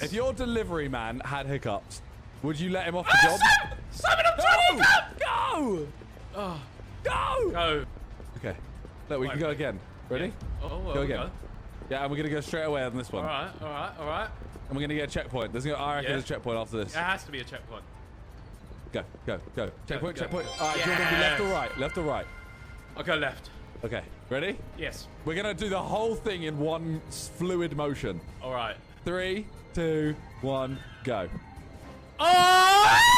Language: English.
If your delivery man had hiccups, would you let him off the job? Simon, I'm trying to hiccup! Go! Oh. Go! Go. Okay. Look, we can go again. Ready? Yeah. Oh, well, go again. Yeah, and we're going to go straight away on this one. All right. And we're going to get a checkpoint. I reckon there's a checkpoint after this. It has to be a checkpoint. Go. Checkpoint. Go. All right, do you want to be left or right? Left or right? I'll go left. Okay, ready? Yes. We're going to do the whole thing in one fluid motion. All right. 3, 2, 1, go. Oh!